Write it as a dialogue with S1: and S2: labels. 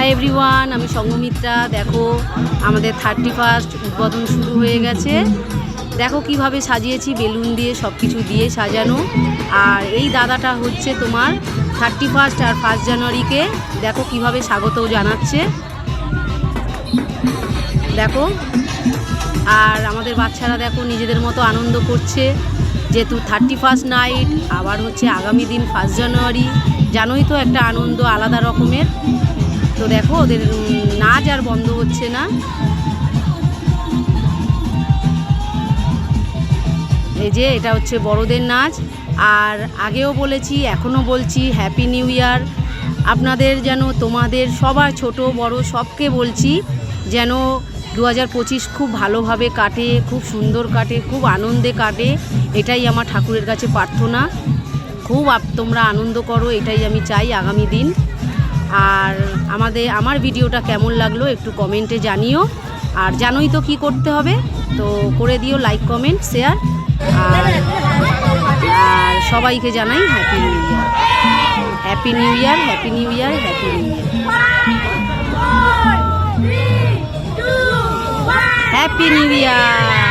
S1: Hi everyone, আমি সঙ্গমিত্রা। দেখো আমাদের 31 উদ্বোধন শুরু হয়ে গেছে। দেখো কিভাবে সাজিয়েছি, বেলুন দিয়ে সব কিছু দিয়ে সাজানো। আর এই দাদাটা হচ্ছে তোমার 31 আর 1 জানুয়ারিকে দেখো কিভাবে স্বাগতও জানাচ্ছে। দেখো, আর আমাদের বাচ্চারা দেখো নিজেদের মতো আনন্দ করছে, যেহেতু 31 নাইট, আবার হচ্ছে আগামী দিন 1 জানুয়ারি। জানোই তো, একটা আনন্দ আলাদা রকমের। তো দেখো ওদের নাচ আর বন্ধ হচ্ছে না। এই যে এটা হচ্ছে বড়দের নাচ। আর আগেও বলেছি, এখনও বলছি, হ্যাপি নিউ ইয়ার আপনাদের। যেন তোমাদের সবার, ছোট বড় সবকে বলছি, যেন 2025 খুব ভালোভাবে কাটে, খুব সুন্দর কাটে, খুব আনন্দে কাটে। এটাই আমার ঠাকুরের কাছে প্রার্থনা। খুব তোমরা আনন্দ করো, এটাই আমি চাই আগামী দিন। আর আমার ভিডিওটা কেমন লাগলো একটু কমেন্টে জানিও। আর জানোই তো কি করতে হবে, তো করে দিও লাইক, কমেন্ট, শেয়ার। আর সবাইকে জানাই happy new year, happy new year, happy new year, happy new year, happy new year.